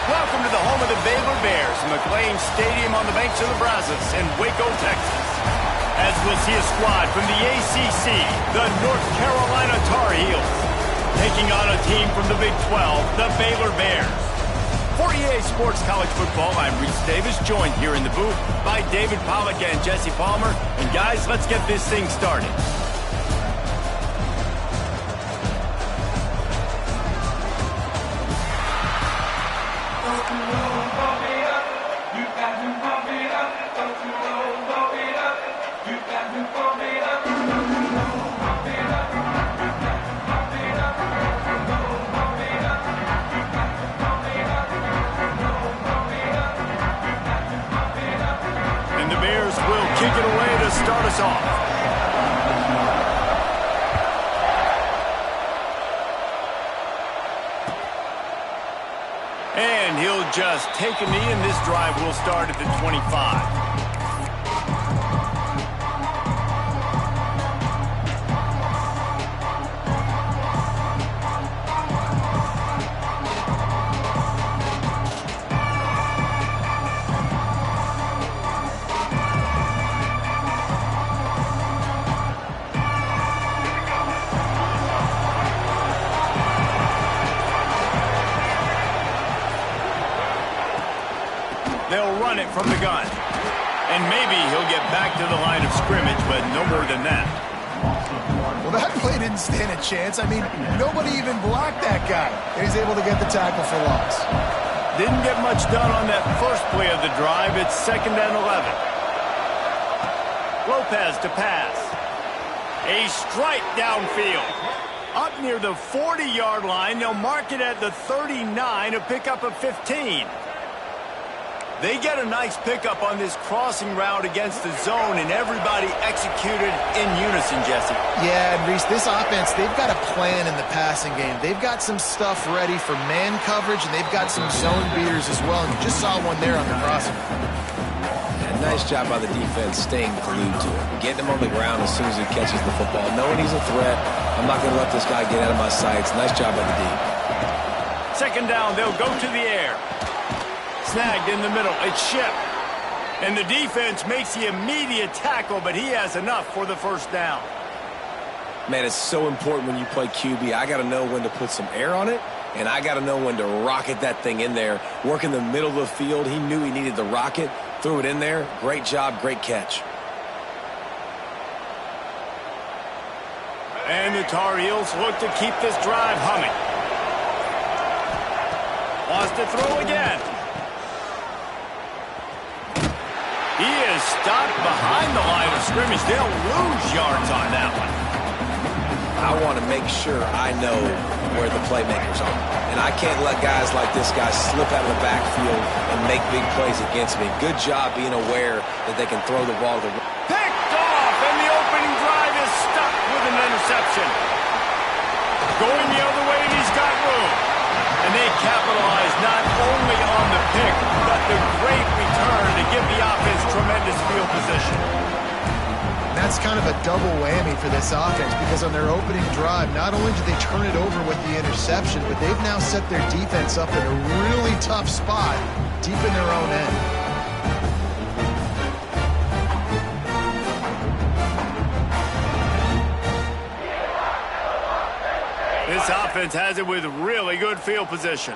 Welcome to the home of the Baylor Bears, McLean Stadium on the banks of the Brazos in Waco, Texas. As we'll see a squad from the ACC, the North Carolina Tar Heels, taking on a team from the Big 12, the Baylor Bears. For EA Sports College Football, I'm Reese Davis, joined here in the booth by David Pollack and Jesse Palmer. And guys, let's get this thing started. Kick it away to start us off. And he'll just take a knee, and this drive will start at the 25. They'll run it from the gun. And maybe he'll get back to the line of scrimmage, but no more than that. Well, that play didn't stand a chance. I mean, nobody even blocked that guy. And he's able to get the tackle for loss. Didn't get much done on that first play of the drive. It's 2nd and 11. Lopez to pass. A strike downfield. Up near the 40-yard line. They'll mark it at the 39, a pickup of 15. They get a nice pickup on this crossing route against the zone, and everybody executed in unison, Jesse. Yeah, and Reese, this offense, they've got a plan in the passing game. They've got some stuff ready for man coverage, and they've got some zone beaters as well. And you just saw one there on the crossing. Yeah, nice job by the defense staying glued to it. Getting him on the ground as soon as he catches the football. Knowing he's a threat, I'm not going to let this guy get out of my sights. Nice job by the D. 2nd down, they'll go to the air. Snagged in the middle. It's Ship. And the defense makes the immediate tackle, but he has enough for the first down. Man, it's so important when you play QB. I got to know when to put some air on it, and I got to know when to rocket that thing in there. Work in the middle of the field. He knew he needed the rocket. Threw it in there. Great job. Great catch. And the Tar Heels look to keep this drive humming. Wants to throw again. He is stopped behind the line of scrimmage. They'll lose yards on that one. I want to make sure I know where the playmakers are. And I can't let guys like this guy slip out of the backfield and make big plays against me. Good job being aware that they can throw the ball to the... Picked off, and the opening drive is stuck with an interception. Going the other way, and he's got room. And they capitalize not only on the pick, but the great return to give the offense tremendous field position. And that's kind of a double whammy for this offense, because on their opening drive, not only did they turn it over with the interception, but they've now set their defense up in a really tough spot deep in their own end. This offense has it with really good field position.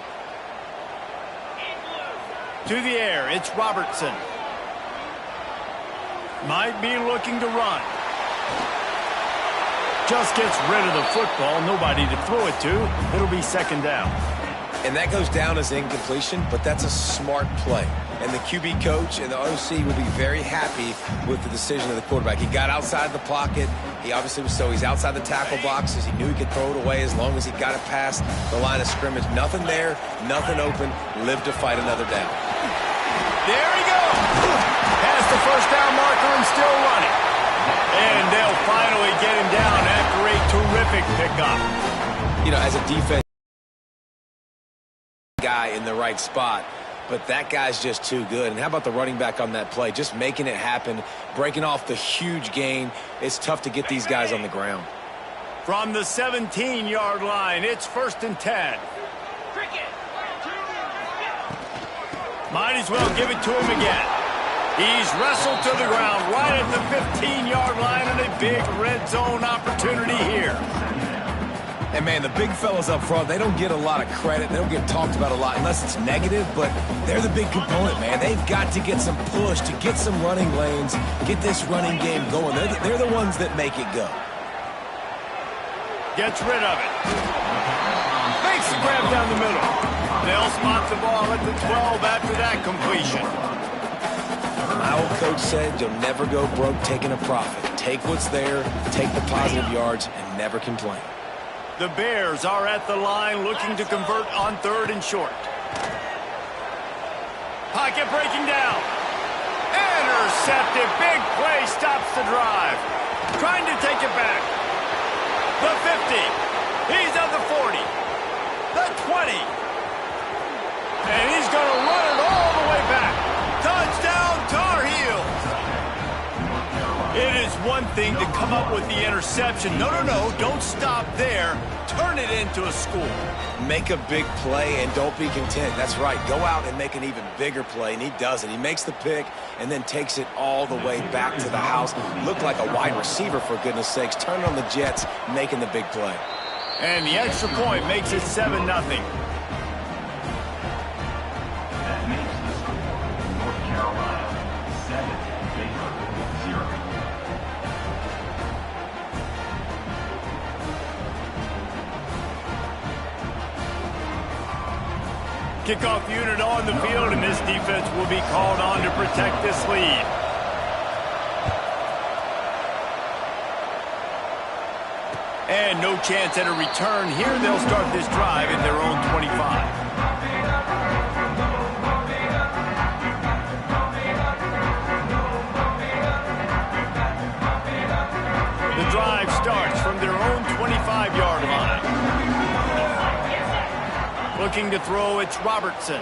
To the air, it's Robertson. Might be looking to run. Just gets rid of the football. Nobody to throw it to. It'll be 2nd down. And that goes down as incompletion, but that's a smart play. And the QB coach and the OC will be very happy with the decision of the quarterback. He got outside the pocket. He's outside the tackle boxes. He knew he could throw it away as long as he got it past the line of scrimmage. Nothing there, nothing open. Live to fight another down. There he goes. Past the first down marker and still running. And they'll finally get him down after a terrific pickup. You know, as a defense guy in the right spot, but that guy's just too good. And how about the running back on that play? Just making it happen, breaking off the huge gain. It's tough to get these guys on the ground. From the 17-yard line, it's 1st and 10. Might as well give it to him again. He's wrestled to the ground right at the 15-yard line, and a big red zone opportunity here. And, man, the big fellas up front, they don't get a lot of credit. They don't get talked about a lot unless it's negative, but they're the big component, man. They've got to get some push, to get some running lanes, get this running game going. They're the ones that make it go. Gets rid of it. Makes the grab down the middle. They'll spot the ball at the 12 after that completion. My old coach said you'll never go broke taking a profit. Take what's there, take the positive yards, and never complain. The Bears are at the line looking to convert on 3rd and short. Pocket breaking down. Intercepted. Big play stops the drive. Trying to take it back. The 50. He's at the 40. The 20. And he's going to run it all the way back. Touchdown, Tar Heels. It is one thing to come up with the interception. No, don't stop there. Turn it into a score. Make a big play and don't be content. That's right. Go out and make an even bigger play, and he does it. He makes the pick and then takes it all the way back to the house. Looked like a wide receiver, for goodness sakes. Turn on the Jets, making the big play. And the extra point makes it 7-0. Kickoff unit on the field, and this defense will be called on to protect this lead. And no chance at a return here. They'll start this drive in their own 25. The drive starts from their own 25-yard line. Looking to throw, it's Robertson.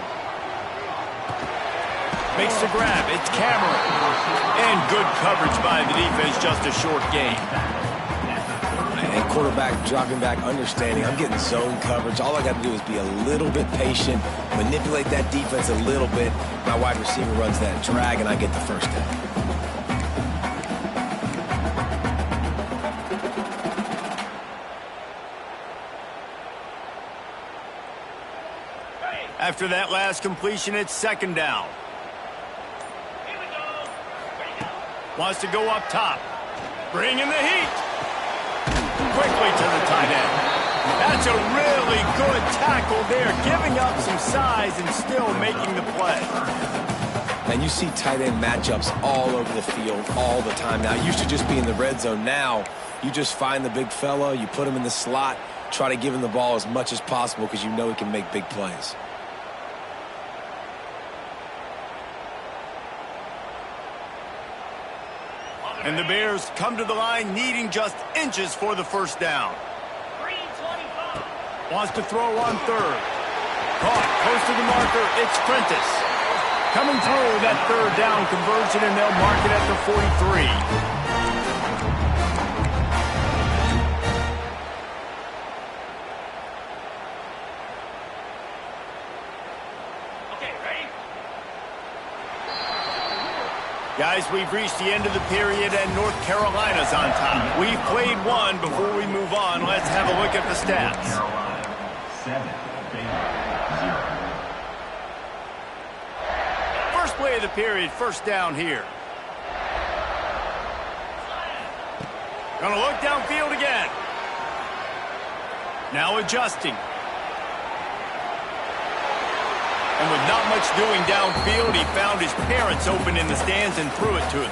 Makes the grab, it's Cameron. And good coverage by the defense, just a short gain. And quarterback dropping back, understanding I'm getting zone coverage. All I got to do is be a little bit patient, manipulate that defense a little bit. My wide receiver runs that drag, and I get the first down. After that last completion, it's 2nd down. Wants to go up top. Bring in the heat. Quickly to the tight end. That's a really good tackle there, giving up some size and still making the play. And you see tight end matchups all over the field all the time now. It used to just be in the red zone. Now you just find the big fella, you put him in the slot, try to give him the ball as much as possible because you know he can make big plays. And the Bears come to the line needing just inches for the first down. Wants to throw on 3rd. Caught close to the marker. It's Prentice. Coming through that 3rd down conversion, and they'll mark it at the 43. Guys, we've reached the end of the period, and North Carolina's on top. We've played one. Before we move on, let's have a look at the stats. First play of the period, first down here. Gonna look downfield again. Now adjusting. And with not much doing downfield, he found his parents open in the stands and threw it to them.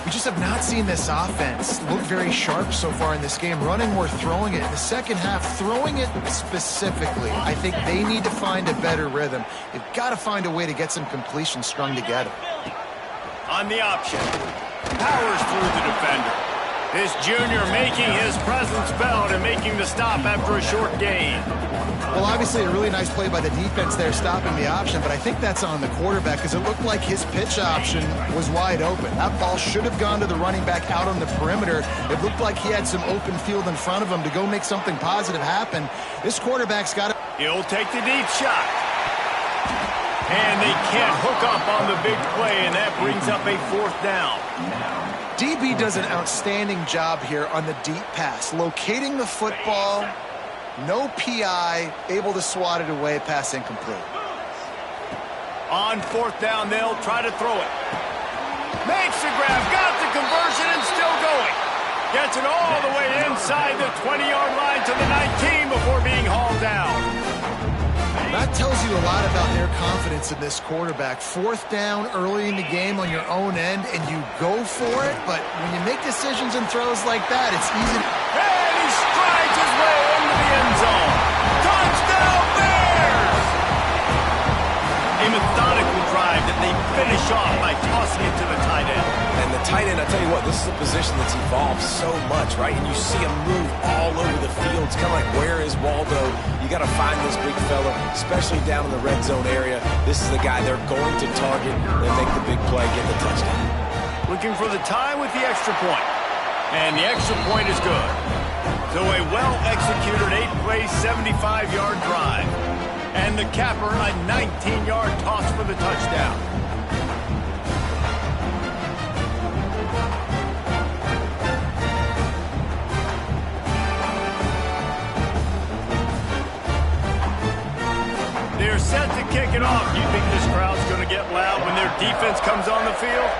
We just have not seen this offense look very sharp so far in this game. Running more, throwing it. In the second half, throwing it specifically. I think they need to find a better rhythm. They've got to find a way to get some completions strung together. On the option, powers through the defender. This junior making his presence felt and making the stop after a short gain. Well, obviously a really nice play by the defense there stopping the option, but I think that's on the quarterback because it looked like his pitch option was wide open. That ball should have gone to the running back out on the perimeter. It looked like he had some open field in front of him to go make something positive happen. This quarterback's got to... He'll take the deep shot. And they can't hook up on the big play, and that brings up a fourth down. DB does an outstanding job here on the deep pass, locating the football, no PI, able to swat it away, pass incomplete. On fourth down, they'll try to throw it. Makes the grab, got the conversion, and still going. Gets it all the way inside the 20-yard line to the 19 before being hauled down. That tells you a lot about their confidence in this quarterback. Fourth down early in the game on your own end, and you go for it, but when you make decisions and throws like that, it's easy to... And he strides his way into the end zone. Touchdown, Bears! A methodical drive that they finish off by tossing it to the tight end. And the tight end, I tell you what, this is a position that's evolved so much, right? And you see him move all over the field. It's kind of like, where is Waldo? You got to find this big fella, especially down in the red zone area. This is the guy they're going to target and make the big play, get the touchdown. Looking for the tie with the extra point. And the extra point is good. So a well-executed 8-play, 75-yard drive. And the capper, a 19-yard toss for the touchdown. They're set to kick it off. You think this crowd's going to get loud when their defense comes on the field?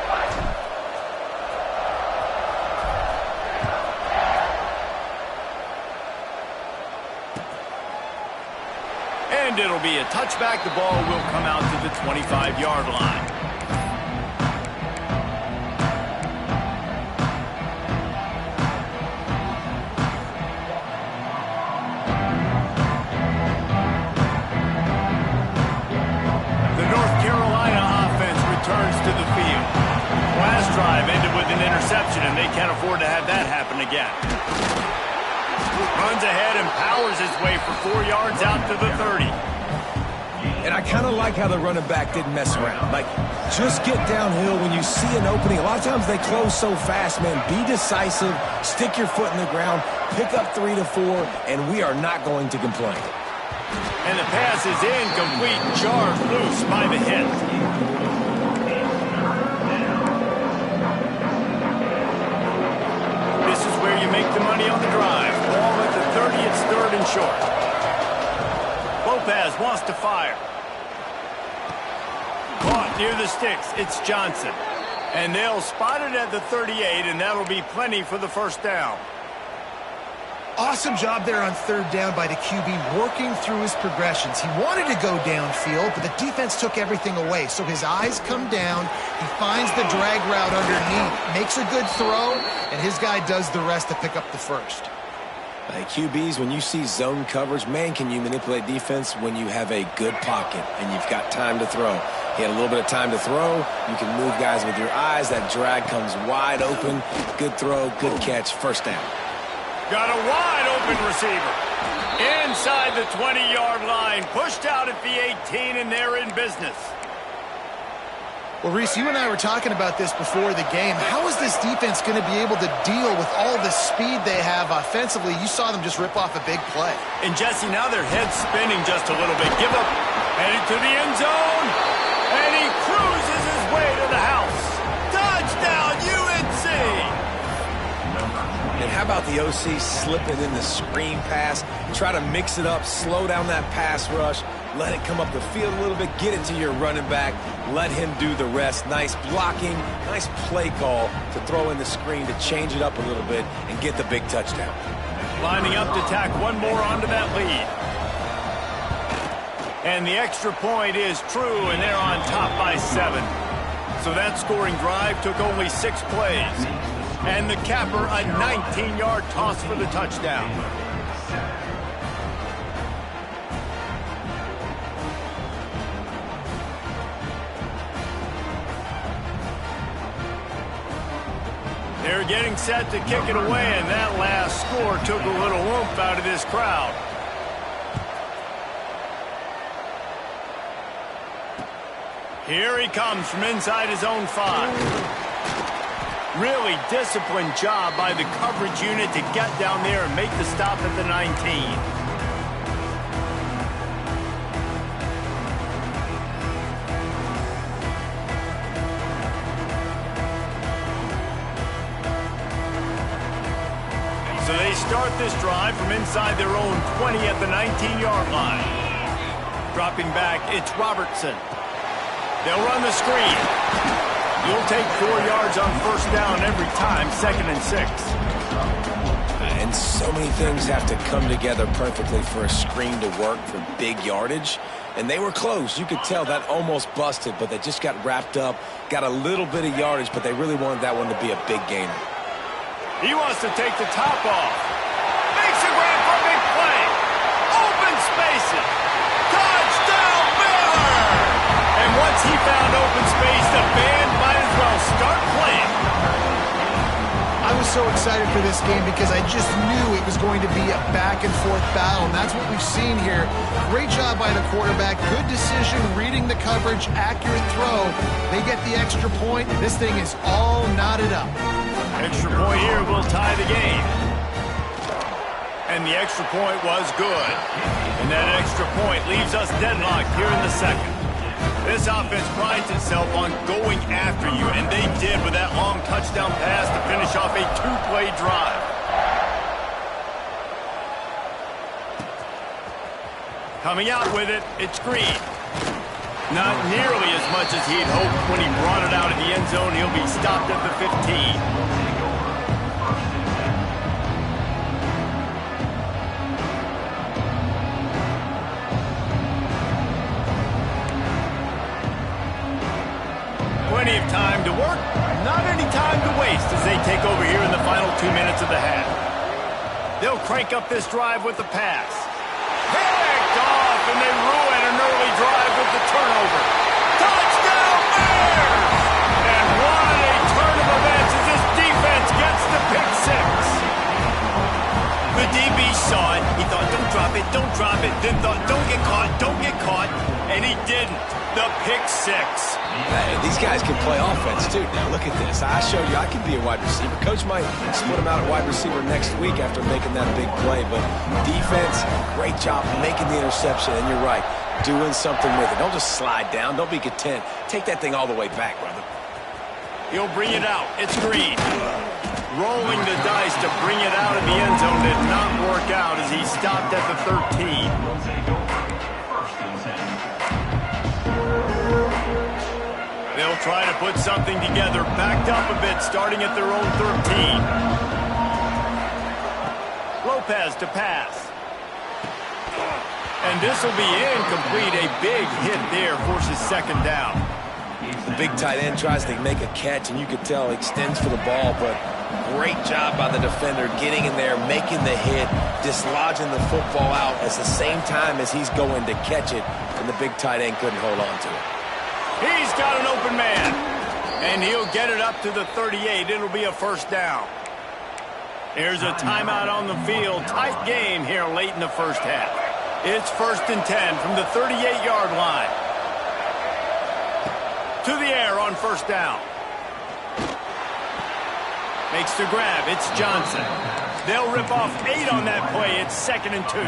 And it'll be a touchback. The ball will come out to the 25-yard line. The North Carolina offense returns to the field. Last drive ended with an interception, and they can't afford to have that happen again. Runs ahead and powers his way for 4 yards out to the 30. And I kind of like how the running back didn't mess around. Like, just get downhill when you see an opening. A lot of times they close so fast, man. Be decisive, stick your foot in the ground, pick up 3 to 4, and we are not going to complain. And the pass is incomplete, jarred loose by the hit. This is where you make the money on the drive. Ball at the 30, it's third and short. Lopez wants to fire. Caught near the sticks, it's Johnson. And they'll spot it at the 38, and that'll be plenty for the first down. Awesome job there on third down by the QB, working through his progressions. He wanted to go downfield, but the defense took everything away. So his eyes come down, he finds the drag route underneath, makes a good throw, and his guy does the rest to pick up the first. QBs, when you see zone coverage, man, can you manipulate defense when you have a good pocket and you've got time to throw. He had a little bit of time to throw. You can move guys with your eyes. That drag comes wide open. Good throw, good catch, first down. Got a wide open receiver. Inside the 20-yard line. Pushed out at the 18, and they're in business. Well, Reese, you and I were talking about this before the game. How is this defense going to be able to deal with all the speed they have offensively? You saw them just rip off a big play. And, Jesse, now their head's spinning just a little bit. Give up. Headed to the end zone. And he cruises his way to the house. Touchdown, UNC! And how about the OC slipping in the screen pass? Try to mix it up, slow down that pass rush, let it come up the field a little bit, get it to your running back, let him do the rest. Nice blocking, nice play call to throw in the screen to change it up a little bit and get the big touchdown. Lining up to tack one more onto that lead. And the extra point is true, and they're on top by 7. So that scoring drive took only 6 plays. And the capper, a 19-yard toss for the touchdown. They're getting set to kick it away, and that last score took a little oomph out of this crowd. Here he comes from inside his own 5. Really disciplined job by the coverage unit to get down there and make the stop at the 19. So they start this drive from inside their own 20 at the 19-yard line. Dropping back, it's Robertson. They'll run the screen. You'll take 4 yards on first down every time, 2nd and 6. And so many things have to come together perfectly for a screen to work for big yardage. And they were close. You could tell that almost busted, but they just got wrapped up, got a little bit of yardage, but they really wanted that one to be a big gainer. He wants to take the top off. Makes a grab for a big play. Open spaces. Touchdown, Baylor! And once he found open space, the band might as well start playing. I was so excited for this game because I just knew it was going to be a back-and-forth battle, and that's what we've seen here. Great job by the quarterback. Good decision, reading the coverage, accurate throw. They get the extra point. This thing is all knotted up. Extra point here will tie the game. And the extra point was good. And that extra point leaves us deadlocked here in the second. This offense prides itself on going after you, and they did with that long touchdown pass to finish off a 2-play drive. Coming out with it, it's Green. Not nearly as much as he'd hoped when he brought it out in the end zone. He'll be stopped at the 15. Plenty of time to work, not any time to waste as they take over here in the final 2 minutes of the half. They'll crank up this drive with the pass. Picked off, and they ruin an early drive with the turnover. Touchdown, Bears! And what a turn of events as this defense gets the pick 6. The DB saw it. He thought, don't drop it, don't drop it. Then thought, don't get caught. And he didn't. The pick 6. Hey, these guys can play offense, too. Now, look at this. I showed you I can be a wide receiver. Coach might split him out at wide receiver next week after making that big play. But defense, great job making the interception. And you're right, doing something with it. Don't just slide down. Don't be content. Take that thing all the way back, brother. He'll bring it out. It's Green. Rolling the dice to bring it out of the end zone did not work out as he stopped at the 13. They'll try to put something together, backed up a bit, starting at their own 13. Lopez to pass. And this will be incomplete. A big hit there forces 2nd down. The big tight end tries to make a catch, and you could tell he extends for the ball, but great job by the defender getting in there, making the hit, dislodging the football out at the same time as he's going to catch it, and the big tight end couldn't hold on to it. He's got an open man, and he'll get it up to the 38. It'll be a 1st down. There's a timeout on the field. Tight game here late in the first half. It's 1st and 10 from the 38-yard line. To the air on 1st down. Makes the grab. It's Johnson. They'll rip off 8 on that play. It's 2nd and 2.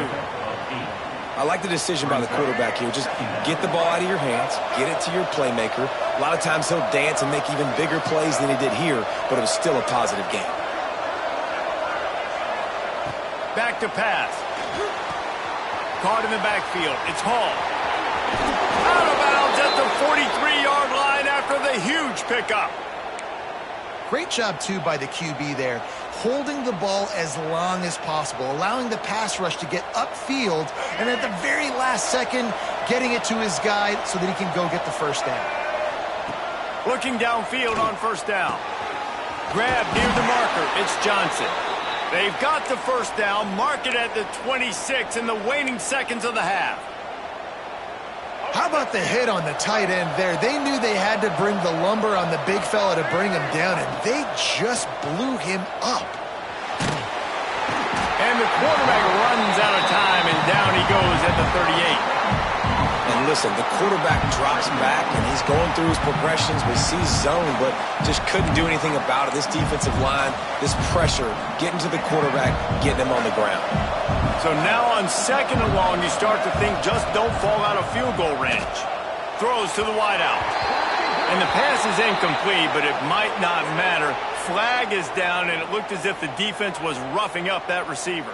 I like the decision by the quarterback here. Just get the ball out of your hands, get it to your playmaker. A lot of times he'll dance and make even bigger plays than he did here, but it was still a positive game. Back to pass. Caught in the backfield. It's Hall. Out of bounds at the 43-yard line after the huge pickup. Great job, too, by the QB there, holding the ball as long as possible, allowing the pass rush to get upfield, and at the very last second, getting it to his guy so that he can go get the first down. Looking downfield on first down. Grab near the marker. It's Johnson. They've got the first down. Mark it at the 26 in the waning seconds of the half. How about the hit on the tight end there? They knew they had to bring the lumber on the big fella to bring him down, and they just blew him up. And the quarterback runs out of time, and down he goes at the 38. And listen, the quarterback drops back, and he's going through his progressions. We see zone, but just couldn't do anything about it. This defensive line, this pressure, getting to the quarterback, getting him on the ground. So now on second and long, you start to think just don't fall out of field goal range. Throws to the wideout. And the pass is incomplete, but it might not matter. Flag is down, and it looked as if the defense was roughing up that receiver.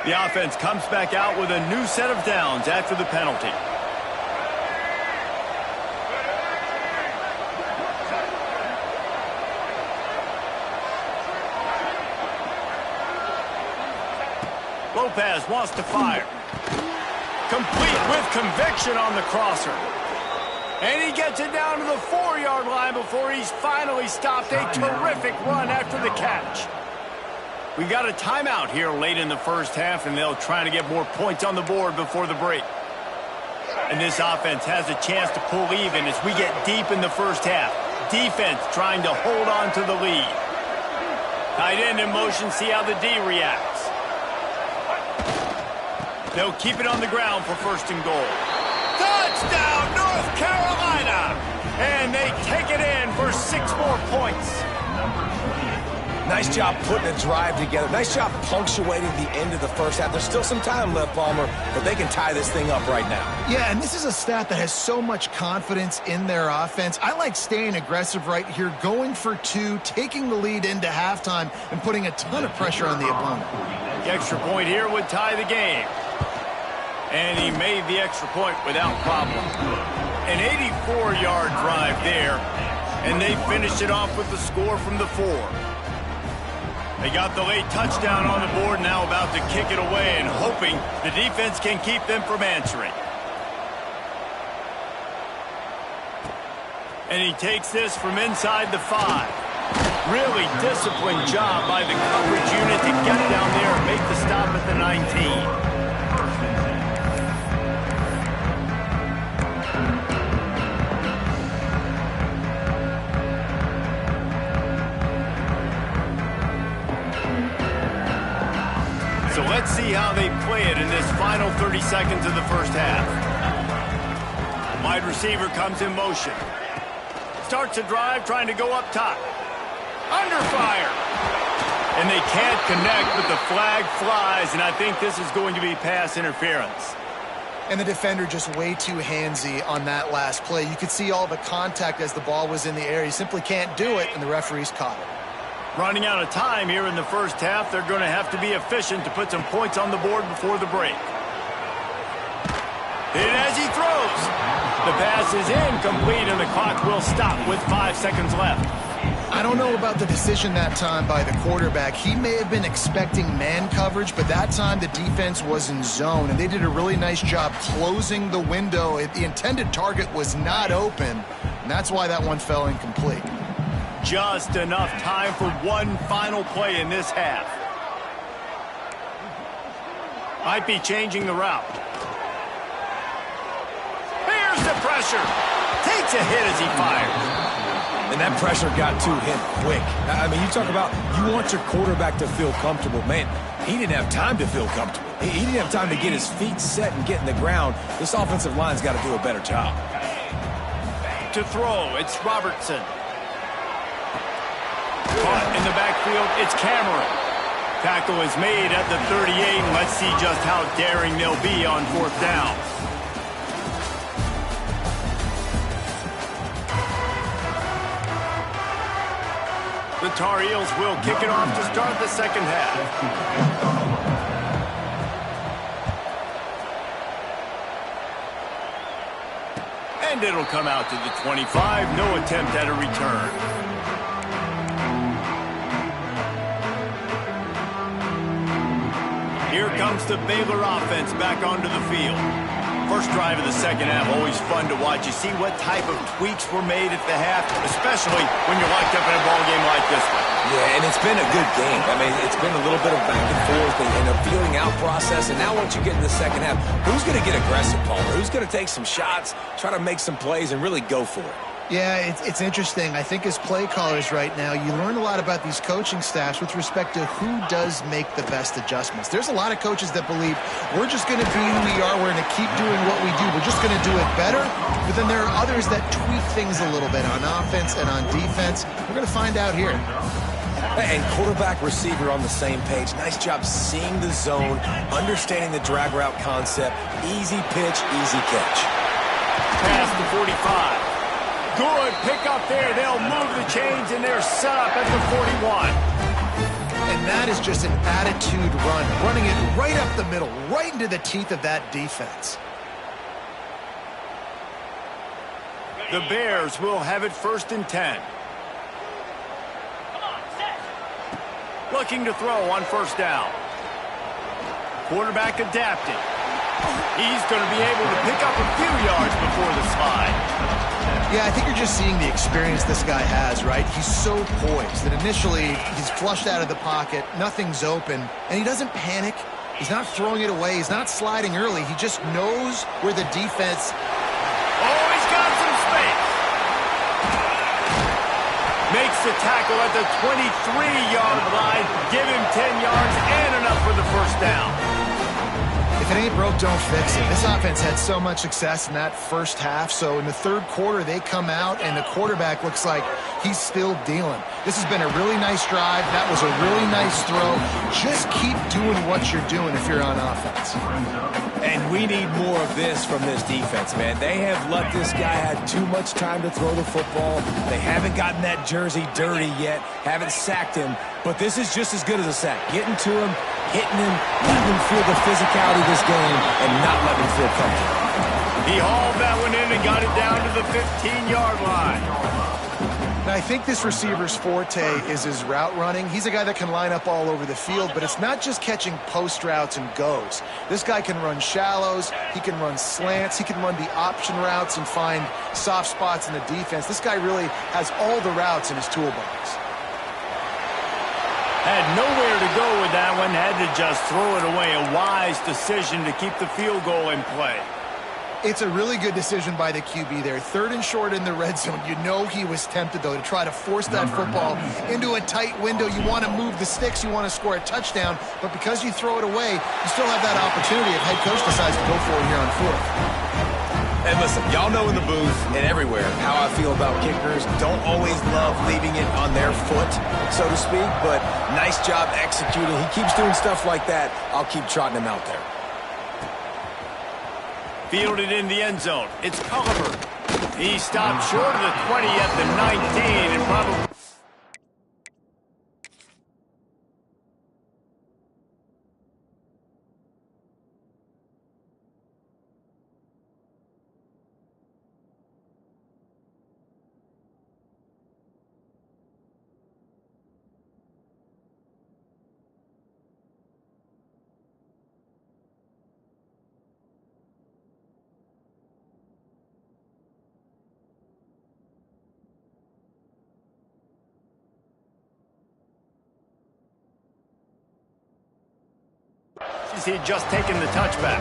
The offense comes back out with a new set of downs after the penalty. Lopez wants to fire. Complete with conviction on the crosser. And he gets it down to the 4-yard line before he's finally stopped a terrific run after the catch. We got a timeout here late in the first half, and they'll try to get more points on the board before the break. And this offense has a chance to pull even as we get deep in the first half. Defense trying to hold on to the lead. Tight end in motion, see how the D reacts. They'll keep it on the ground for first and goal. Touchdown, North Carolina! And they take it in for 6 more points. Nice job putting a drive together. Nice job punctuating the end of the first half. There's still some time left, Palmer, but they can tie this thing up right now. Yeah, and this is a stat that has so much confidence in their offense. I like staying aggressive right here, going for 2, taking the lead into halftime, and putting a ton of pressure on the opponent. The extra point here would tie the game. And he made the extra point without problem. An 84-yard drive there, and they finished it off with the score from the 4. They got the late touchdown on the board, now about to kick it away and hoping the defense can keep them from answering. And he takes this from inside the 5. Really disciplined job by the coverage unit to get down there and make the stop at the 19. So let's see how they play it in this final 30 seconds of the first half. Wide receiver comes in motion. Starts a drive trying to go up top. Under fire. And they can't connect, but the flag flies, and I think this is going to be pass interference. And the defender just way too handsy on that last play. You could see all the contact as the ball was in the air. He simply can't do it, and the referees caught it. Running out of time here in the first half, they're going to have to be efficient to put some points on the board before the break. And as he throws, the pass is incomplete, and the clock will stop with 5 seconds left. I don't know about the decision that time by the quarterback. He may have been expecting man coverage, but that time the defense was in zone, and they did a really nice job closing the window. The intended target was not open, and that's why that one fell incomplete. Just enough time for one final play in this half. Might be changing the route. Here's the pressure. Takes a hit as he fires. And that pressure got to him quick. I mean, you talk about you want your quarterback to feel comfortable. Man, he didn't have time to feel comfortable. He didn't have time to get his feet set and get in the ground. This offensive line's got to do a better job. To throw, it's Robertson. Caught in the backfield, it's Cameron. Tackle is made at the 38, and let's see just how daring they'll be on 4th down. The Tar Heels will kick it off to start the second half. And it'll come out to the 25, no attempt at a return. Here comes comes the Baylor offense back onto the field. First drive of the second half, always fun to watch. You see what type of tweaks were made at the half, especially when you're locked up in a ball game like this one. Yeah, and it's been a good game. I mean, it's been a little bit of back and forth and a feeling out process. And now once you get in the second half, who's going to get aggressive, Paul? Who's going to take some shots, try to make some plays, and really go for it? Yeah, it's interesting. I think as play callers right now, you learn a lot about these coaching staffs with respect to who does make the best adjustments. There's a lot of coaches that believe we're just going to be who we are. We're going to keep doing what we do. We're just going to do it better. But then there are others that tweak things a little bit on offense and on defense. We're going to find out here. And quarterback, receiver on the same page. Nice job seeing the zone, understanding the drag route concept. Easy pitch, easy catch. Pass to 45. Good pick up there. They'll move the chains, and they're set up at the 41. And that is just an attitude run, running it right up the middle, right into the teeth of that defense. The Bears will have it 1st and 10. Looking to throw on 1st down. Quarterback adapting. He's going to be able to pick up a few yards before the slide. Yeah, I think you're just seeing the experience this guy has, right? He's so poised that initially he's flushed out of the pocket, nothing's open, and he doesn't panic. He's not throwing it away. He's not sliding early. He just knows where the defense... Oh, he's got some space. Makes the tackle at the 23-yard line. Give him 10 yards and enough for the 1st down. If it ain't broke, don't fix it. This offense had so much success in that first half, so in the 3rd quarter, they come out, and the quarterback looks like he's still dealing. This has been a really nice drive. That was a really nice throw. Just keep doing what you're doing if you're on offense. And we need more of this from this defense, man. They have let this guy have too much time to throw the football. They haven't gotten that jersey dirty yet, haven't sacked him, but this is just as good as a sack. Getting to him, hitting him, letting him feel the physicality of this game, and not letting him feel comfortable. He hauled that one in and got it down to the 15-yard line. Now, I think this receiver's forte is his route running. He's a guy that can line up all over the field, but it's not just catching post routes and goes. This guy can run shallows, he can run slants, he can run the option routes and find soft spots in the defense. This guy really has all the routes in his toolbox. Had nowhere to go with that one, had to just throw it away. A wise decision to keep the field goal in play. It's a really good decision by the QB there. 3rd and short in the red zone. You know he was tempted, though, to try to force that football into a tight window. You want to move the sticks. You want to score a touchdown. But because you throw it away, you still have that opportunity if head coach decides to go for it here on 4th. And listen, y'all know in the booth and everywhere how I feel about kickers. Don't always love leaving it on their foot, so to speak, but nice job executing. He keeps doing stuff like that. I'll keep trotting him out there. Fielded in the end zone. It's Culliver. He stopped short of the 20 at the 19 and probably... He had just taken the touchback.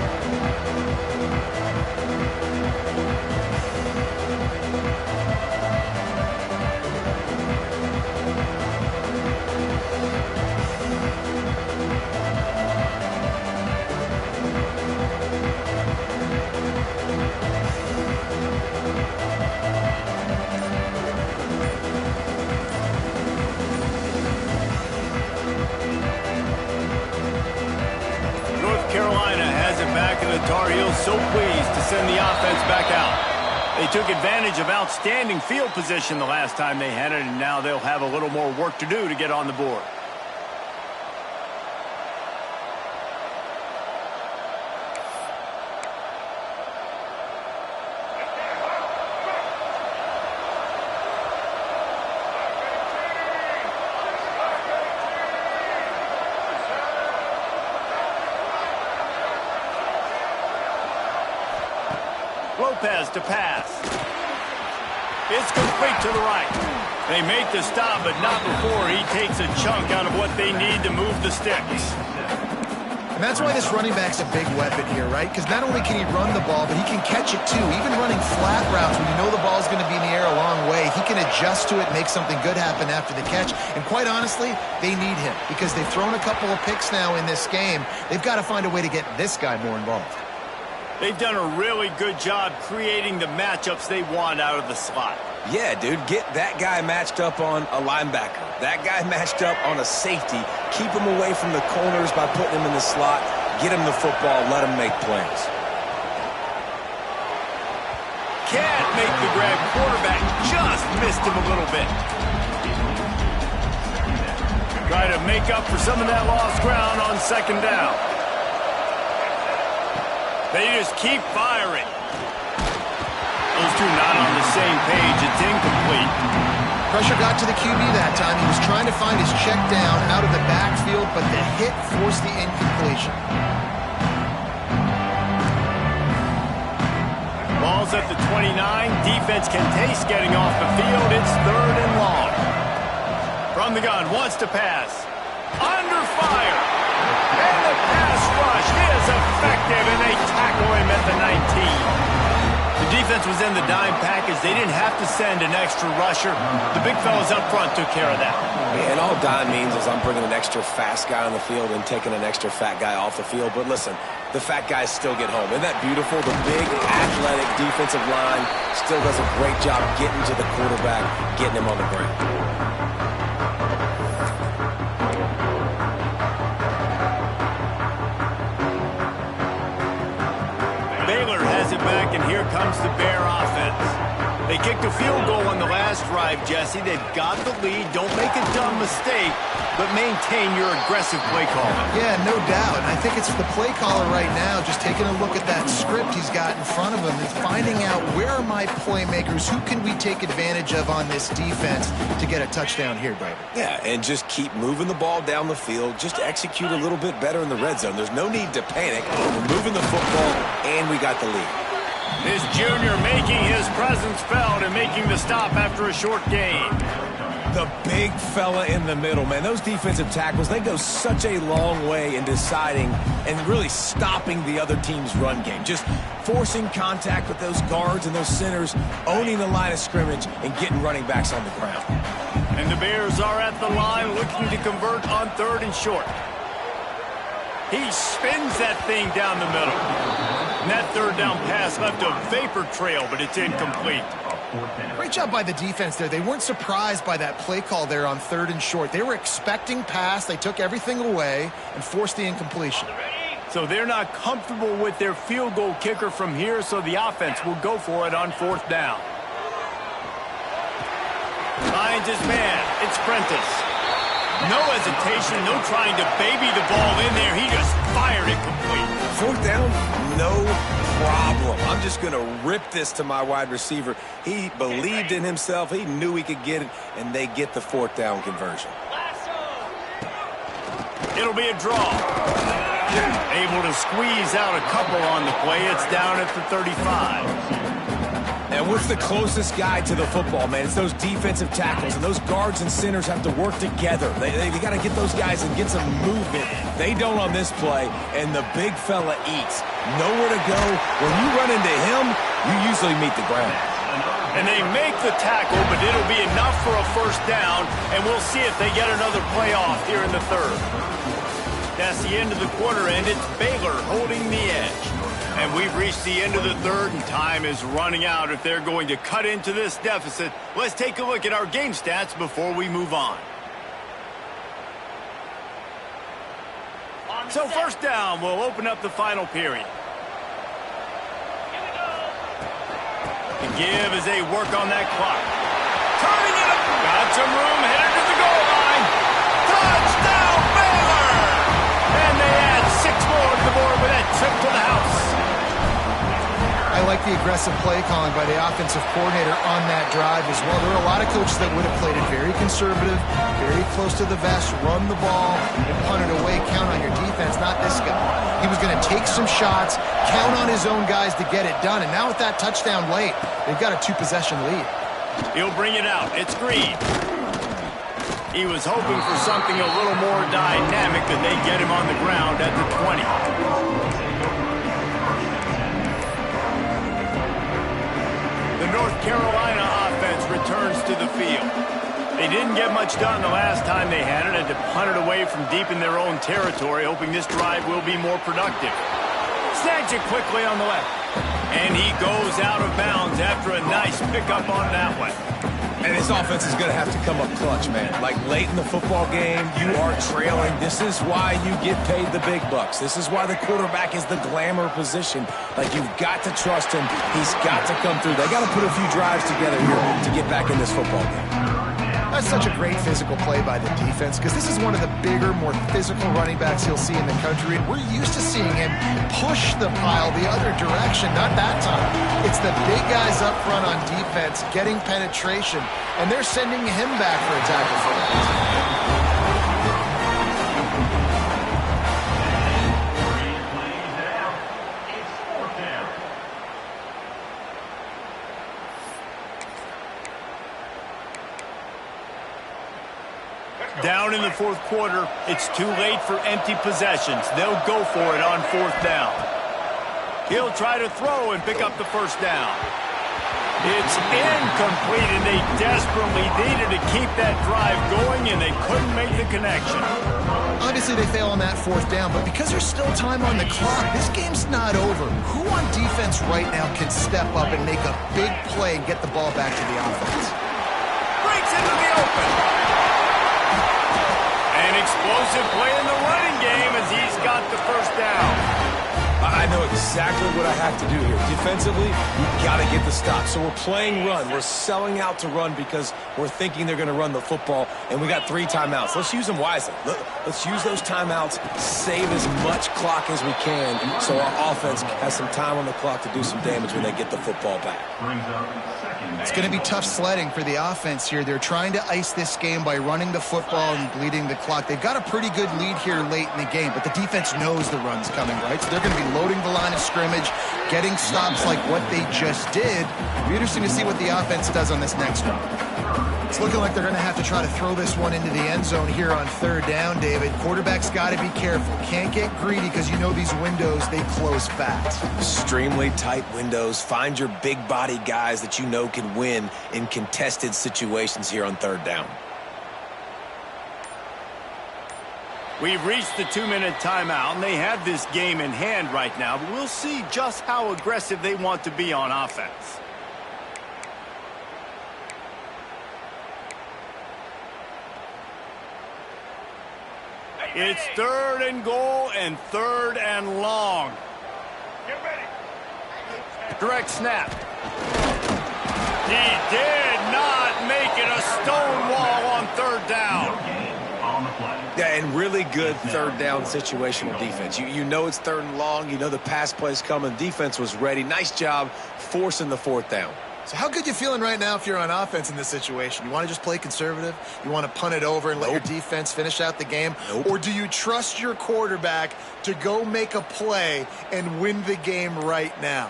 Tar Heels so pleased to send the offense back out. They took advantage of outstanding field position the last time they had it, and now they'll have a little more work to do to get on the board. Lopez to pass. It's complete to the right. They make the stop, but not before he takes a chunk out of what they need to move the sticks. And that's why this running back's a big weapon here, right? Because not only can he run the ball, but he can catch it too. Even running flat routes when you know the ball's going to be in the air a long way, he can adjust to it, make something good happen after the catch. And quite honestly, they need him because they've thrown a couple of picks now in this game. They've got to find a way to get this guy more involved. They've done a really good job creating the matchups they want out of the slot. Yeah, dude, get that guy matched up on a linebacker. That guy matched up on a safety. Keep him away from the corners by putting him in the slot. Get him the football. Let him make plays. Can't make the grab. Quarterback just missed him a little bit. Try to make up for some of that lost ground on second down. They just keep firing. Those two not on the same page. It's incomplete. Pressure got to the QB that time. He was trying to find his check down out of the backfield, but the hit forced the incompletion. Ball's at the 29. Defense can taste getting off the field. It's 3rd and long. From the gun, wants to pass. Under fire. And the pass rush is effective, and they tackle him at the 19. The defense was in the dime package. They didn't have to send an extra rusher. The big fellas up front took care of that. And all dime means is I'm bringing an extra fast guy on the field and taking an extra fat guy off the field. But listen, the fat guys still get home. Isn't that beautiful? The big, athletic defensive line still does a great job getting to the quarterback, getting him on the ground. Back, and here comes the Bear offense. They kicked a field goal on the last drive, Jesse. They've got the lead. Don't make a dumb mistake, but maintain your aggressive play calling. Yeah, no doubt. And I think it's the play caller right now just taking a look at that script he's got in front of him and finding out where are my playmakers, who can we take advantage of on this defense to get a touchdown here, David. Yeah, and just keep moving the ball down the field. Just execute a little bit better in the red zone. There's no need to panic. We're moving the football, and we got the lead. This junior making his presence felt and making the stop after a short gain. The big fella in the middle, man. Those defensive tackles, they go such a long way in deciding and really stopping the other team's run game. Just forcing contact with those guards and those centers, owning the line of scrimmage, and getting running backs on the ground. And the Bears are at the line looking to convert on 3rd and short. He spins that thing down the middle. And that 3rd down pass left a vapor trail, but it's incomplete. Great job by the defense there. They weren't surprised by that play call there on 3rd and short. They were expecting pass. They took everything away and forced the incompletion. So they're not comfortable with their field goal kicker from here, so the offense will go for it on 4th down. Finds his man. It's Prentice. No hesitation, no trying to baby the ball in there. He just fired it complete. 4th down, no problem. I'm just going to rip this to my wide receiver. He believed in himself. He knew he could get it, and they get the 4th down conversion. It'll be a draw. Able to squeeze out a couple on the play. It's down at the 35. And what's the closest guy to the football, man? It's those defensive tackles, and those guards and centers have to work together. They got to get those guys and get some movement. They don't on this play, and the big fella eats. Nowhere to go. When you run into him, you usually meet the ground. And they make the tackle, but it'll be enough for a 1st down, and we'll see if they get another play off here in the 3rd. That's the end of the quarter, and it's Baylor holding the edge. And we've reached the end of the 3rd, and time is running out if they're going to cut into this deficit. Let's take a look at our game stats before we move on. So 1st down will open up the final period. The give as they work on that clock. Turning it up. Got some room, headed to the goal line. Touchdown, Baylor! And they add 6 more to the board with that trip to the house. I like the aggressive play calling by the offensive coordinator on that drive as well. There are a lot of coaches that would have played it very conservative, very close to the vest, run the ball, and punt it away, count on your defense. Not this guy. He was going to take some shots, count on his own guys to get it done, and now with that touchdown late, they've got a 2-possession lead. He'll bring it out. It's Green. He was hoping for something a little more dynamic, but they get him on the ground at the 20. The North Carolina offense returns to the field. They didn't get much done the last time they had it, and to punt it away from deep in their own territory, hoping this drive will be more productive. Snags it quickly on the left. And he goes out of bounds after a nice pickup on that one. And his offense is going to have to come up clutch, man. Like late in the football game, you are trailing. This is why you get paid the big bucks. This is why the quarterback is the glamour position. Like, you've got to trust him. He's got to come through. They got to put a few drives together here to get back in this football game. That's such a great physical play by the defense because this is one of the bigger, more physical running backs you'll see in the country. And we're used to seeing him push the pile the other direction. Not that time. It's the big guys up front on defense getting penetration, and they're sending him back for a tackle for loss. Down in the fourth quarter, it's too late for empty possessions. They'll go for it on fourth down. He'll try to throw and pick up the first down. It's incomplete, and they desperately needed to keep that drive going, and they couldn't make the connection. Obviously, they fail on that fourth down, but because there's still time on the clock, this game's not over. Who on defense right now can step up and make a big play and get the ball back to the offense? Breaks into the open. Explosive play in the running game as he's got the first down. I know exactly what I have to do here. Defensively, we've got to get the stop. So we're playing run. We're selling out to run because we're thinking they're going to run the football, and we got 3 timeouts. Let's use them wisely. Let's use those timeouts, save as much clock as we can so our offense has some time on the clock to do some damage when they get the football back. It's going to be tough sledding for the offense here. They're trying to ice this game by running the football and bleeding the clock. They've got a pretty good lead here late in the game, but the defense knows the run's coming, right? So they're going to be loading the line of scrimmage, getting stops like what they just did. It'll be interesting to see what the offense does on this next one. It's looking like they're going to have to try to throw this one into the end zone here on third down, David. Quarterback's got to be careful. Can't get greedy because you know these windows, they close fast. Extremely tight windows. Find your big body guys that you know can win in contested situations here on third down. We've reached the 2-minute timeout, and they have this game in hand right now, but we'll see just how aggressive they want to be on offense. It's 3rd and goal and 3rd and long. Get ready. Direct snap. He did not make it a stone wall on 3rd down. Yeah, and really good third down situational defense. You know it's 3rd and long. You know the pass play's coming. Defense was ready. Nice job forcing the 4th down. So how good you feeling right now if you're on offense in this situation? You want to just play conservative? You want to punt it over and let your defense finish out the game? Or do you trust your quarterback to go make a play and win the game right now?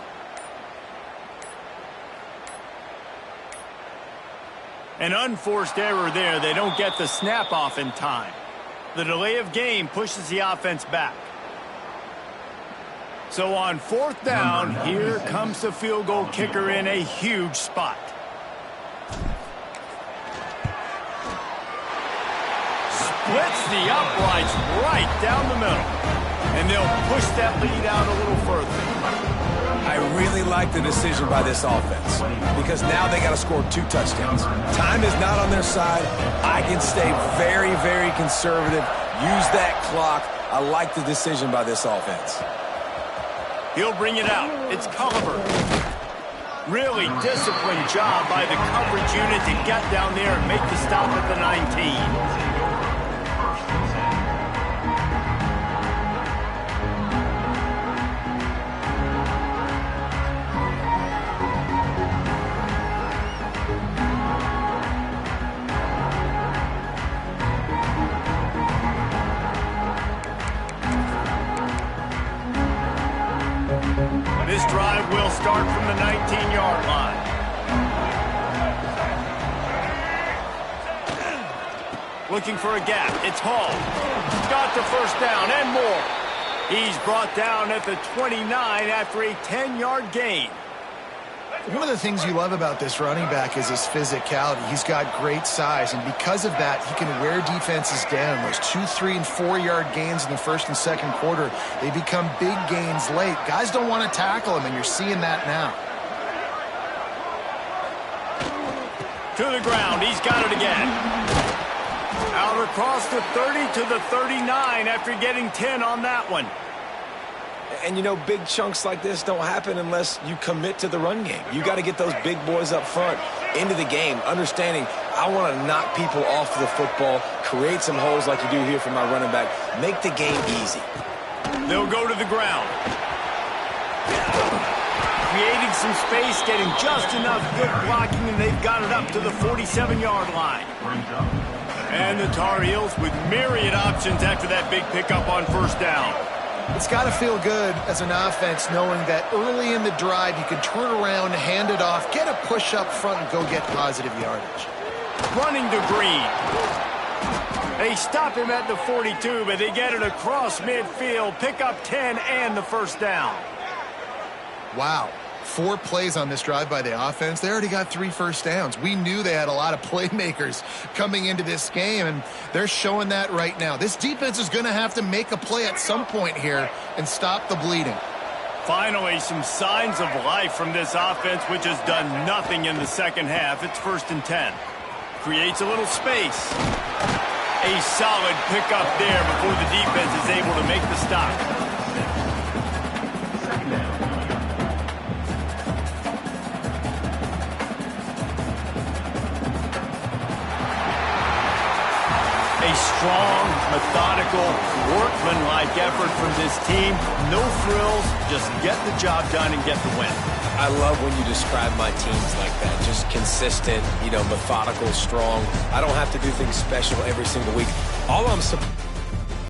An unforced error there. They don't get the snap off in time. The delay of game pushes the offense back. So on 4th down, here comes the field goal kicker in a huge spot. Splits the uprights right down the middle. And they'll push that lead out a little further. I really like the decision by this offense because now they got to score 2 touchdowns. Time is not on their side. I can stay very, very conservative. Use that clock. I like the decision by this offense. He'll bring it out. It's Culliver. Really disciplined job by the coverage unit to get down there and make the stop at the 19. this drive will start from the 19-yard line. Looking for a gap. It's Hall. Got the first down and more. He's brought down at the 29 after a 10-yard gain. One of the things you love about this running back is his physicality. He's got great size, and because of that, he can wear defenses down. Those 2, 3, and 4-yard gains in the first and second quarter, they become big gains late. Guys don't want to tackle him, and you're seeing that now. To the ground. He's got it again. Out across the 30 to the 39 after getting 10 on that one. And, you know, big chunks like this don't happen unless you commit to the run game. You got to get those big boys up front into the game, understanding I want to knock people off the football, create some holes like you do here for my running back, make the game easy. They'll go to the ground. Creating some space, getting just enough good blocking, and they've got it up to the 47-yard line. And the Tar Heels with myriad options after that big pickup on first down. It's got to feel good as an offense knowing that early in the drive you can turn around, hand it off, get a push up front, and go get positive yardage. Running to Green. They stop him at the 42, but they get it across midfield, pick up 10 and the first down. Wow. 4 plays on this drive by the offense. They already got 3 first downs. We knew they had a lot of playmakers coming into this game, and they're showing that right now. This defense is going to have to make a play at some point here and stop the bleeding. Finally, some signs of life from this offense, which has done nothing in the second half. It's 1st and 10. Creates a little space. A solid pickup there before the defense is able to make the stop. A strong, methodical, workmanlike effort from this team. No frills, just get the job done and get the win. I love when you describe my teams like that. Just consistent, you know, methodical, strong. I don't have to do things special every single week. All I'm